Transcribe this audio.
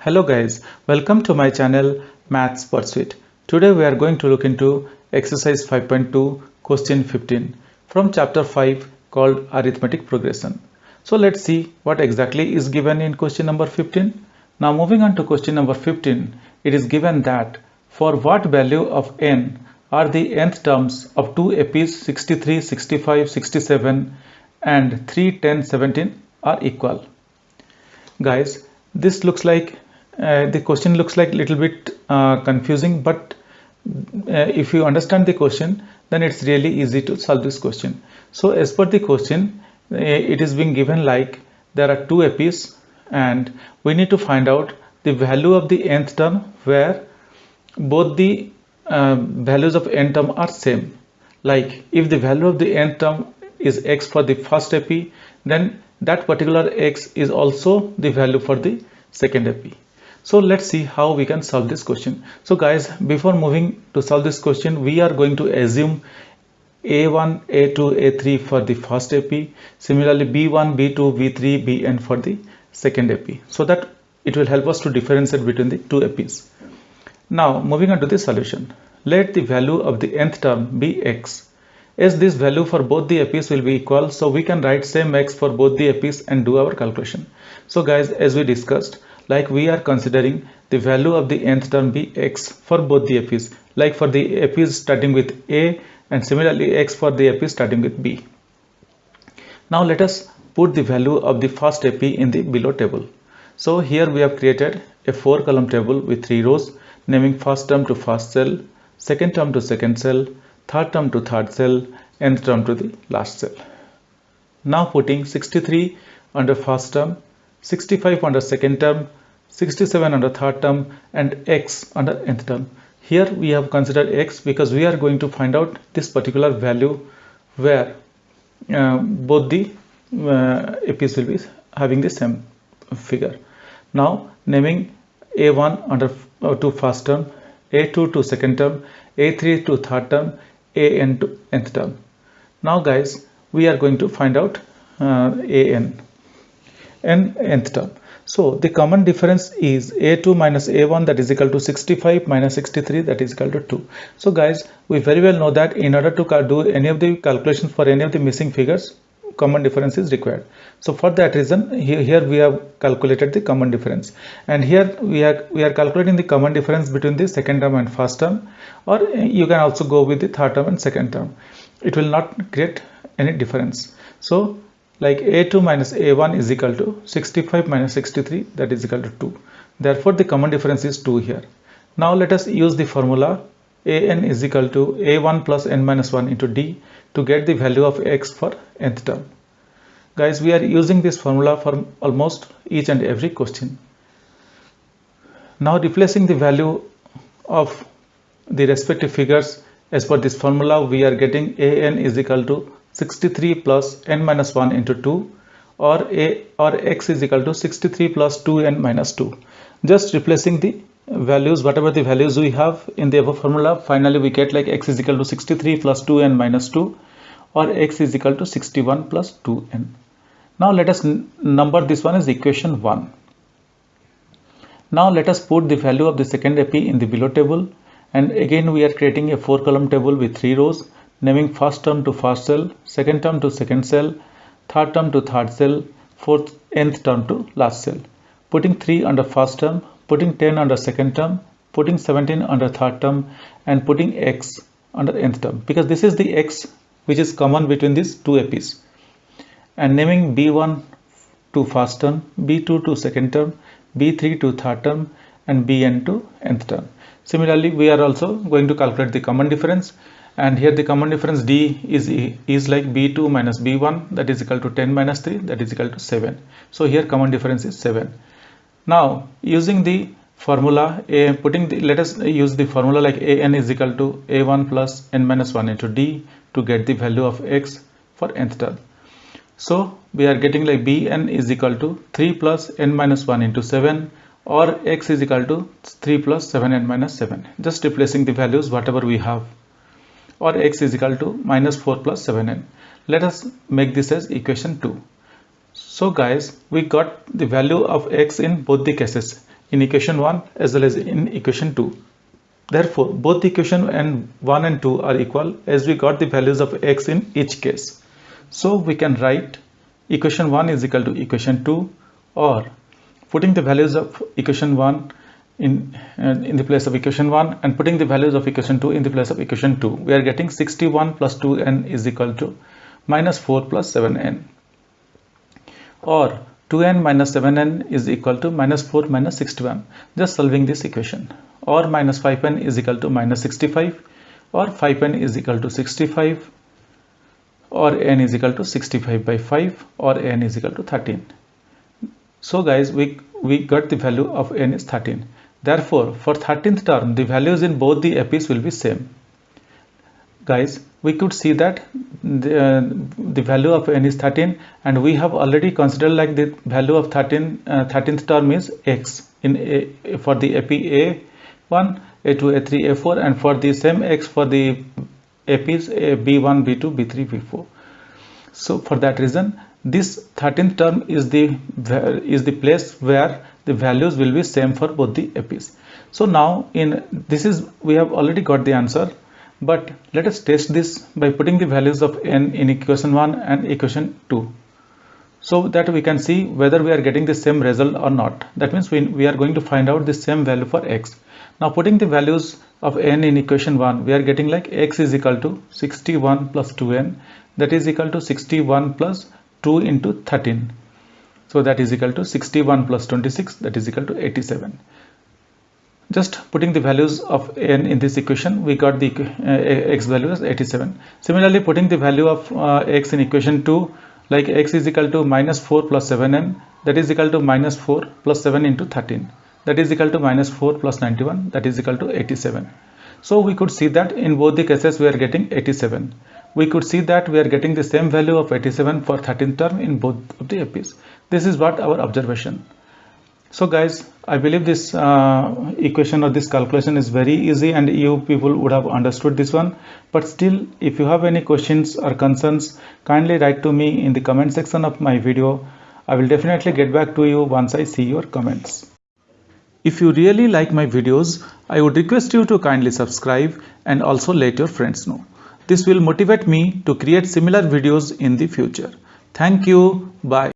Hello guys, welcome to my channel Maths Pursuit. Today we are going to look into exercise 5.2 question 15 from chapter 5 called arithmetic progression. So let's see what exactly is given in question number 15. Now moving on to question number 15, it is given that for what value of n are the nth terms of two epis 63, 65, 67 and 3, 10, 17 are equal. Guys, this looks like the question looks like a little bit confusing, but if you understand the question, then it's really easy to solve this question. So as per the question, it is being given like there are two epis and we need to find out the value of the nth term where both the values of n term are same. Like if the value of the nth term is x for the first epi, then that particular x is also the value for the second epi. So let's see how we can solve this question. So guys, before moving to solve this question, we are going to assume a1, a2, a3 for the first epi, similarly b1, b2, b3, bn for the second epi, so that it will help us to differentiate between the two epis. Now moving on to the solution, let the value of the nth term be x. As this value for both the epis will be equal, so we can write same x for both the epis and do our calculation. So guys, as we discussed, like we are considering the value of the nth term be x for both the epis, like for the epis starting with a and similarly x for the epis starting with b. Now let us put the value of the first epi in the below table. So here we have created a 4-column table with 3 rows, naming first term to first cell, second term to second cell, third term to third cell, nth term to the last cell. Now putting 63 under first term, 65 under second term, 67 under third term and x under nth term. Here we have considered x because we are going to find out this particular value where both the epis will be having the same figure. Now naming a1 under to first term, a2 to second term, a3 to third term, an to nth term. Now guys, we are going to find out an and nth term. So the common difference is a2 minus a1, that is equal to 65 minus 63, that is equal to 2. So guys, we very well know that in order to do any of the calculations for any of the missing figures, common difference is required. So for that reason, here we have calculated the common difference, and here we are calculating the common difference between the second term and first term, or you can also go with the third term and second term. It will not create any difference. So like a2 minus a1 is equal to 65 minus 63, that is equal to 2. Therefore the common difference is 2 here. Now let us use the formula an is equal to a1 plus n minus 1 into d to get the value of x for nth term. Guys, we are using this formula for almost each and every question. Now replacing the value of the respective figures as per this formula, we are getting an is equal to 63 plus n minus 1 into 2, or x is equal to 63 plus 2n minus 2. Just replacing the values, whatever the values we have in the above formula, finally we get like x is equal to 63 plus 2n minus 2, or x is equal to 61 plus 2n. Now let us number this one as equation 1. Now let us put the value of the second epi in the below table, and again we are creating a 4-column table with 3 rows, naming first term to first cell, second term to second cell, third term to third cell, nth term to last cell. Putting 3 under first term, putting 10 under second term, putting 17 under third term, and putting x under nth term, because this is the x which is common between these two epis, and naming b1 to first term, b2 to second term, b3 to third term, and bn to nth term. Similarly, we are also going to calculate the common difference, and here the common difference d is like b2 minus b1, that is equal to 10 minus 3, that is equal to 7. So here common difference is 7. Now using the formula let us use the formula like an is equal to a1 plus n minus 1 into d to get the value of x for nth term. So we are getting like bn is equal to 3 plus n minus 1 into 7, or x is equal to 3 plus 7n minus 7. Just replacing the values whatever we have, or x is equal to minus 4 plus 7n. Let us make this as equation 2. So guys, we got the value of x in both the cases. in equation 1 as well as in equation 2. Therefore, both the equation 1 and 2 are equal as we got the values of x in each case. So we can write equation 1 is equal to equation 2, or putting the values of equation 1 in the place of equation 1 and putting the values of equation 2 in the place of equation 2, we are getting 61 plus 2n is equal to minus 4 plus 7n, or 2n minus 7n is equal to minus 4 minus 61, just solving this equation, or minus 5n is equal to minus 65, or 5n is equal to 65, or n is equal to 65 by 5, or n is equal to 13. So guys, we got the value of n is 13. Therefore, for 13th term, the values in both the epis will be same. Guys, we could see that the value of n is 13, and we have already considered like the value of 13th term is x for the epi a1, a2, a3, a4, and for the same x for the epis b1, b2, b3, b4. So for that reason, this 13th term is the place where the values will be same for both the epis. So now we have already got the answer, but let us test this by putting the values of n in equation 1 and equation 2, so that we can see whether we are getting the same result or not. That means we are going to find out the same value for x. Now putting the values of n in equation 1, we are getting like x is equal to 61 plus 2n, that is equal to 61 plus 2 into 13. So that is equal to 61 plus 26, that is equal to 87. Just putting the values of n in this equation, we got the x value as 87. Similarly, putting the value of x in equation 2, like x is equal to minus 4 plus 7n, that is equal to minus 4 plus 7 into 13, that is equal to minus 4 plus 91, that is equal to 87. So we could see that in both the cases we are getting 87. We could see that we are getting the same value of 87 for 13th term in both of the epis. This is what our observation. So guys, I believe this equation or this calculation is very easy and you people would have understood this one. But still, if you have any questions or concerns, kindly write to me in the comment section of my video. I will definitely get back to you once I see your comments. If you really like my videos, I would request you to kindly subscribe and also let your friends know. This will motivate me to create similar videos in the future. Thank you. Bye.